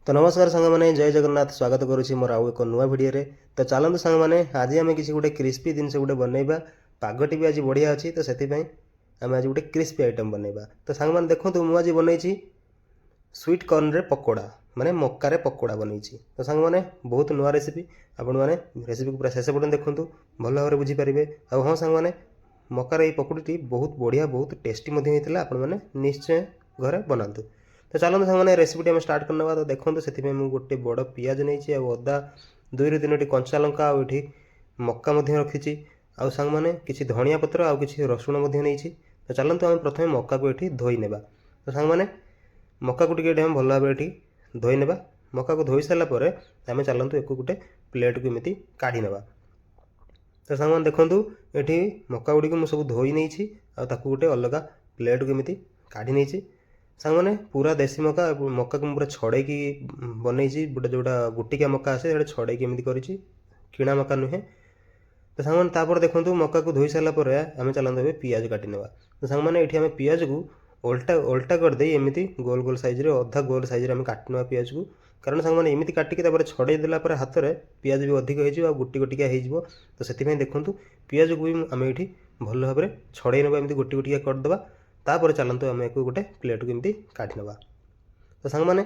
तो नमस्कार सांग मैंने जय जगन्नाथ स्वागत करुच्ची मोर आउ एक नुआ भिडियो तो चलतु सांग मैंने आज आम किसी गोटे क्रिस्पी जिनस गोटे बनइबा पागटी भी आज बढ़िया अच्छी तो से आम आज गोटे क्रिस्पी आइटम बनइबा तो सांग मैंने देखो मुझे बनई स्वीट कॉर्न रे पकोड़ा माने मक्का रे पकोड़ा बनई तो सांग मैंने बहुत नुआ रेसिपी आपण मैंने रेसिपी को पूरा शेष पर्यटन देखूँ भल भाव में बुझीपारे आ हाँ सांग मैंने मक्कार ये पकोड़ी बहुत बढ़िया बहुत टेस्टी होता आपण मैंने निश्चय घरे बनातु तो चलते सामने रेसिपी आम स्टार्ट करना तो देखो से गोटे बड़ पिज नहीं अदा 2-3 कंचा लंका आठी मक्का रखी आउ सांग मैंने किसी धनिया पत्र आउ किसी रसुण नहीं तो चलते आम प्रथम मक्का को ये धोई नेबा तो सांग मैंने मक्का को टे भल भाव ये धोई नेबा मक्का को धोई सारापर आम चलतु एक गोटे प्लेट को एमती काढ़ी नेबा तो सांग मैंने देखूँ ये मक्का गुड़ी को सब धोई नहीं गोटे अलग प्लेट को एमती काढ़ी नहीं सांग मैंने पूरा देसी मक्का मक्का को पूरा छड़े बनई गोटे जोटा गुटिका मक्का आसे छड़े एमती कर किणा मक्का नुहे तो सांग मैंने तापर देखो मक्का को धोई सारापर आम चलते पियाज काटी नेबा तो सांग मैंने ये पियाज को ओल्टा ओल्टा करदे एमती गोल गोल साइज रे अधा गोल साइज आम काटी नेबा पियाज को कारण सांग मैंने एमती काटिक छड़े देला हाथ में पियाज भी अधिक हो गोटी गोटिका हो तो से देखूँ पियाज को भी आम ये भल भाव में छड़े नेबा एमती गोटी गोटिका करदे तापर चलतु आम एक गोटे प्लेट को एमती काटी नेबा तो सांग मैंने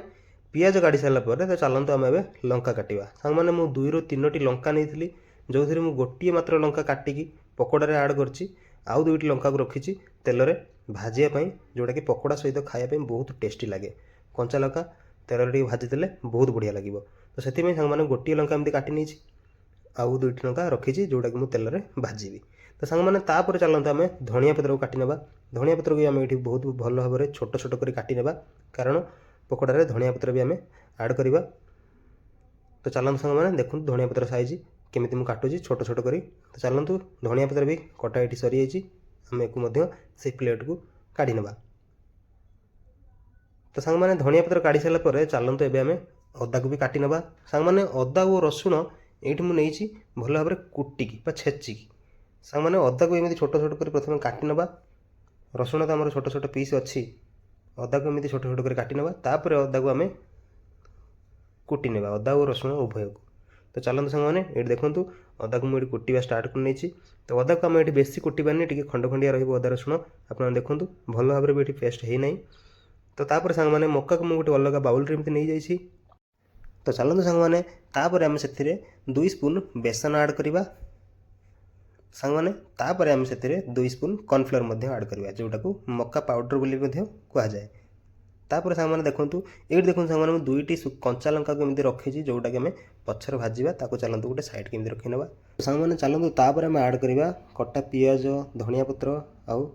पियाज काटी सारापर तो चलतु आम ए लंका काटिबा सांग मैंने मु 2-3 लंका नहीं जो थी मुझे गोटे मात्र लंका काटिकी पकोड़े आड कर आउ 2टी लंका को रखी तेल रे भाजियापाई जोटा कि पकोड़ा सहित खायापी बहुत टेस्टी लगे कंचा लंका तेल टे भाजीदे बहुत बढ़िया लगे तो से सांग मैंने गोटे लंका एमती काटी नहीं आउ 2टी लंका रखी जोटा कि मुझे तेल रे भाजी तो सांग मैंने तापर चलते आम धनिया पत्र को काटी नेबा धनिया पत्र को आम ये बहुत भल भाव में छोट छोट कर काटी नेबा कारण पकोड़े धनिया पत्र भी आम ऐड करवा तो चलते सांग मैंने देखो धनिया पत्र साइज केमी मुझे काटुची छोट छोट करी तो चलतु धनिया पत्र भी कटा ये सरी जाइए आम एक से प्लेट को काढ़ी नेबा तो सांग मैंने धनिया पत्र काढ़ी सारापर चलतु एवं अदा को भी काटी नेबा सांग मैंने अदा और रसुण ये मुझे भल भाव में कुटिकी छेचिकी सांग मैंने अदा को एमती छोट छोट कर प्रथम काटी नेबा रसुण तो आम छोट छोट पीस अच्छी अदा को एमती छोट छोट कर काटी नेबा तापर अदा को आम कुटी नेबा अदा और रसुण उभय को तो चलते सांग मैंने ये देखूँ अदा को मुझे कुटा स्टार्ट कर नहीं तो अदा को आम ये बेसी कुटानी टी खंड खंडिया रहा रसुण आप देखूँ भल भाव में भी पेस्ट है ना तो तापर सांग मैंने मक्का को मुझे अलग बाउल एमती नहीं जाइए तो चलते सांग मैंने तापर आम से 2 स्पून बेसन ऐड करवा सांग मैंने तापर आम से 2 स्पून कॉर्नफ्लोर ऐड करवा जोटा को मक्का पाउडर बोली कहुए तापर सांग मैंने देखूँ ये देखूँ सांग मैंने 2टी कंचा लंका को एमती रखी जोटा कि आम पछर भाजवा चलतु गोटे साइड के रखी नेबा सांग मैंने चलतु तापर आम ऐड करवा कटा पियाज धनिया पत्र आउ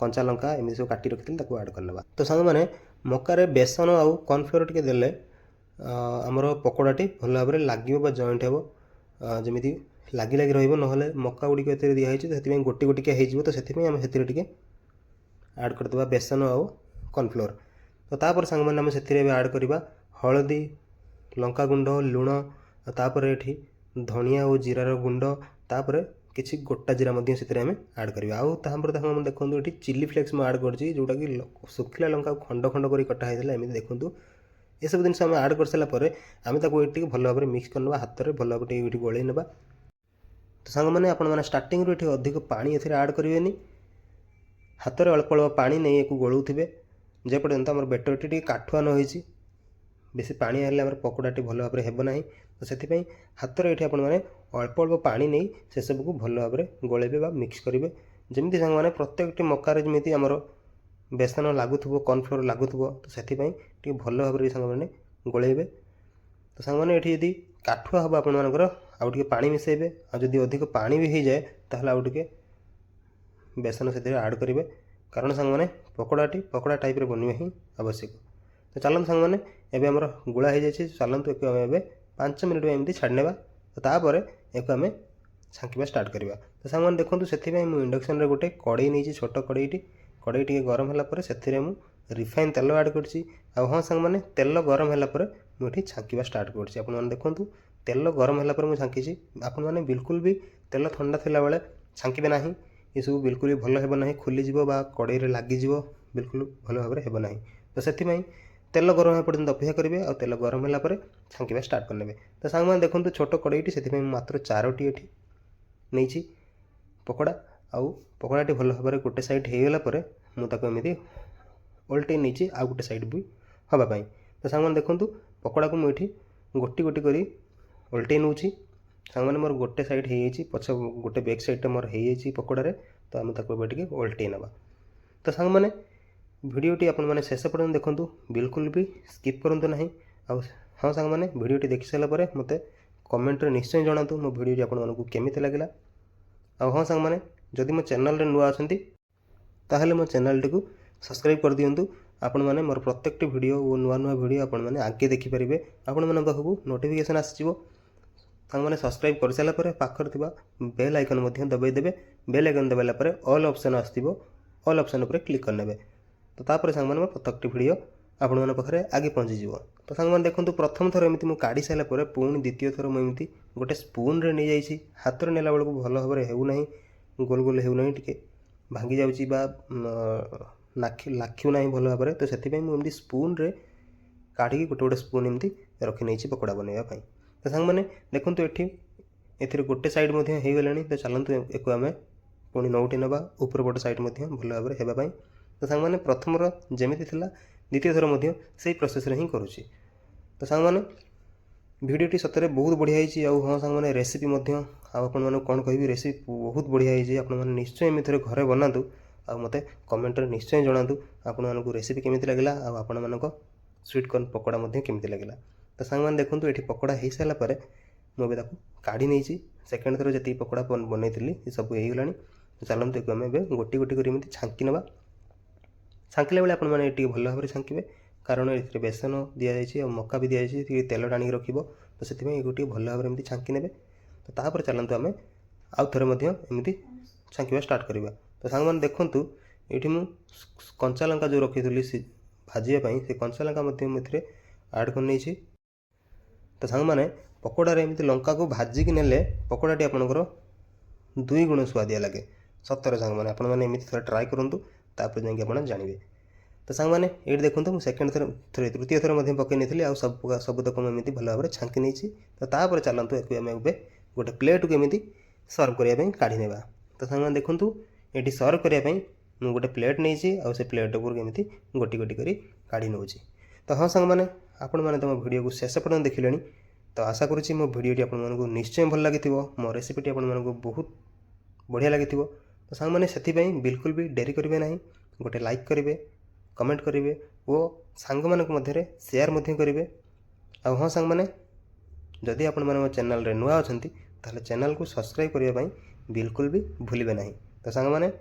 कंचा लंका एमती सब काटी रखी ऐड करने तो सांग मैंने मक्कार बेसन आउ कॉर्नफ्लोर टे देले आमर पकोड़ाटी भल भाव में लगे जॉइंट हे जमी लगी लगी रहा मक्का गुड़ी ये दिखाई से गोटी गोटिका हो तो से आम से ऐड करदे बेसन आउ कॉर्नफ्लोर तो तापर सांग मैंने आम से ऐड करवा हलदी लंका गुंड लुण तापर ये धनिया और जीरार गुंड तापर किसी गोटा जीरा से आम ऐड करवा आउ तापर देखो ये चिली फ्लेक्स मैं ऐड कर जोटा कि सुखिला लंका खंड खंड कर कटा होता एमती देखूँ ये सब जिन आम ऐड कर सारापर आम ये भल भाव में मिक्स करने हाथ में भल भाव ये गोल नेबा तो सांग मैंने आपने स्टार्टिंग रू ये अधिक पानी ऐड करेंगे हाथ में अल्प अल्प पानी नहीं एक गोलुवे जेपर्यंत आम बेटर टी काठुआ न होती बेसी पानी हेल्ले आम पकोड़ाटी भल भाव में हेबना तो से हाथ में ये आपने अल्प अल्प पानी नहीं से सबको भल भाव में गोलेबे मिक्स करेंगे जमी सांग मैंने प्रत्येक मक्कार जमी आमर बेसन लगुव कॉर्नफ्लोर लगुव तो से भल भाव में सांग मैंने गोलेबे तो सांग मैंने ये यदि काठुआ हम आपर आउ टे पानी मिसेबे आदि अधिक पानी भी हो जाए ताहले आउ टे बेसन से ऐड करेंगे कारण सांग मैंने पकोड़ा टाइप रे बनवा ही आवश्यक तो चलते सांग मैंने एवं आमर गुड़ा हो जाए चलतु एक आम 5 मिनट में एमती छाड़ नेबा तो तापर एक आम छांकवा स्टार्ट करवा तो सांग मैंने देखो से मुझे इंडक्शन गोटे कड़े नहीं छोट कड़े टी गरम होगापर से रिफाइन तेल ऐड कर हाँ सांग मैंने तेल गरम होगापर मुझे छांकवा स्टार्ट कर देखूँ तेल गरम होगापर मुझे छांकी आपने बिल्कुल भी तेल ठंडा थिला बेले छांकबे ना ये सब बिल्कुल भी भल हेब ना खुलीज कड़े लगिज बिल्कुल भल भाव में हेब ना तो से तेल गरम होगा पर्यंत अपेक्षा करेंगे और तेल गरम होला पर छांकिबा स्टार्ट करने। तो सांग मैंने देखो छोट कड़ईटी से मात्र 4टी एठी नहीं पकोड़ा आउ पकोड़ाटी भल भाव में गोटे साइड हो गला मुझे ओल्टे नहीं आ गोटे साइड भी हाँपाई। तो सांग मैंने देखो पकोड़ा को मुझे गोटी गोटी कर ओल्टे नौ सांग मैंने मोर गोटे साइड हो पछ गोटे बैक साइड मोर हो पकोड़े। तो आम टे ओल्टे ना। तो सांग मैंने भिडटी आपने शेष पर्यटन देखूँ बिल्कुल भी स्किप करूँ ना। हाँ सांग मैंने भिडटी देखी सारापर मत कमेंट निश्चय जनातु मो भिडटी आपको केमी लगे। हाँ सांग मैंने जदि मो चैनल नुआ अच्छा ताहले मो चैनल टी सब्सक्राइब कर दिंतु। आपण मैंने मोर प्रत्येक वीडियो और नुआ नुआ वीडियो आपण मैंने आगे देखिपारे आपण मन पाखक नोटिफिकेशन आसो। मैंने सब्सक्राइब कर सारापर पाखर बेल आइकन दबाईदेवे। बेल आइकन दबाला ऑल ऑप्शन आसो ऑल ऑप्शन पर क्लिक करने। तो तापर सांग मैंने प्रत्येक वीडियो आपण मन पाखे आगे पहुँची। तो सांग मैंने देखो प्रथम थर एमती काढ़ी सारापर पुणी द्वितीय थर मुझे गोटे स्पून रे नहीं जाइए हाथ में नेला बेलू भल भाव में होना गोल गोल होना टे भांगी जाऊँगी लाखु ना भल भाव में। तो से मुझे स्पून रे काढ़ी गोटे गोटे स्पून एमती रखी नहीं पकोड़ा बनवाई। तो सांग मैंने देखो ये गोटे साइड हो गला। तो चलतु एक आम पुणी नौटी ना ऊपर पट साइड भल भाव में होगापाई। तो सांग मैंने प्रथम जमी द्वितीय थर से प्रोसेस हिं करुँची। तो सांग मैंने भिडटी सतरे बहुत बढ़िया होती। हाँ सांग मैंने रेसिपी आपन कौन कह रेसिपी बहुत बढ़िया होती। आपने निश्चय एमती घरे बनातु आ मत कमेंट निश्चय जनातु आपण को रेसिपी केमी लगे आपण मानक स्वीट कॉर्न पकोड़ा केमी लगे। तो सांग मैंने देखो ये पकोड़ा हो सारापर मुझे काढ़ी नहीं सेकेंड थर जी पकोड़ा बनई सब होगा। तो चलते एक आम गोटी गोटी कर छांकी ना। छांकिला बेले आपने भल भाव में छांके कारण ये बेसन दि जाए मक्का भी दि जाए तेल टाणी रख। तो से भल भाव में छांकी ने। तो तापर चलतु आम आउ थे एमती छांकिबा स्टार्ट करवा। तो सांग मैंने देखूँ ये मुझ कंचा लंका जो रखी भाजापी से कंचा लंका आड कर नहीं। तो सांग मैंने पकोड़े एमती लंका को भाजिक नेले पकोड़ाटी आपंकर 2 गुण स्वादिया लगे सतर। सांग मैंने आपने थोड़ा ट्राए करूँ तापर जाकि आप जानवे। तो सांग मैंने ये देखो मुझे सेकेंड थर तृतीय थर पकई नहीं आ सबतक एमती भल भाव में छांकी नहीं। तो तापर चलतु एक आम गोटे प्लेट को एमती सर्व करने काढ़ी नेबा। तो सांग मैंने देखूँ ये सर्व करने मुझे गोटे प्लेट नहीं आ प्लेट उपरक एमती गोटी गोटी कर काढ़ी नौ। तो हाँ सांग मैंने आपण मैंने तुम वीडियो को शेष पर्यटन देखिले। तो आशा करुँची मो भिडटी आपको निश्चय भल लगी मो रेसिपीटी आपको बहुत बढ़िया लगी। तो सांग मैंने से बिल्कुल भी डेरी करेंगे ना गोटे लाइक करेंगे कमेंट करेंगे और सांग मानक मध्य शेयर करेंगे। आ हाँ सांग मैंने जदि आपण मैंने मो चैनल रे नुआ अच्छा ताहले चैनल को सब्सक्राइब करने बिल्कुल भी भूलिए ना। तो सांग मैंने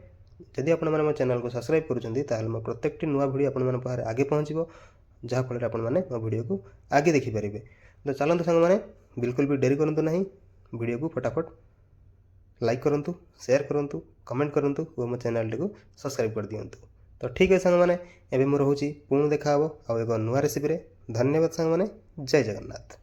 जदि आपण मैंने मो चैनल को सब्सक्राइब करुँच मो प्रत्येक नुआ वीडियो आपण पाखे आगे पहुँचो जहाँफल आपण मैंने मो वीडियो को आगे देखिपारे। तो चलते सांग मैंने बिल्कुल भी डेरी करूँ ना वीडियो को फटाफट लाइक करूँ शेयर करूँ कमेंट करूँ और मो चैनल को सब्सक्राइब कर दिंतु। तो ठीक है सांग मैंने एवं रोचे पुणी देखा आ एक नुआ रेसिपी। धन्यवाद सांग मैंने जय जगन्नाथ।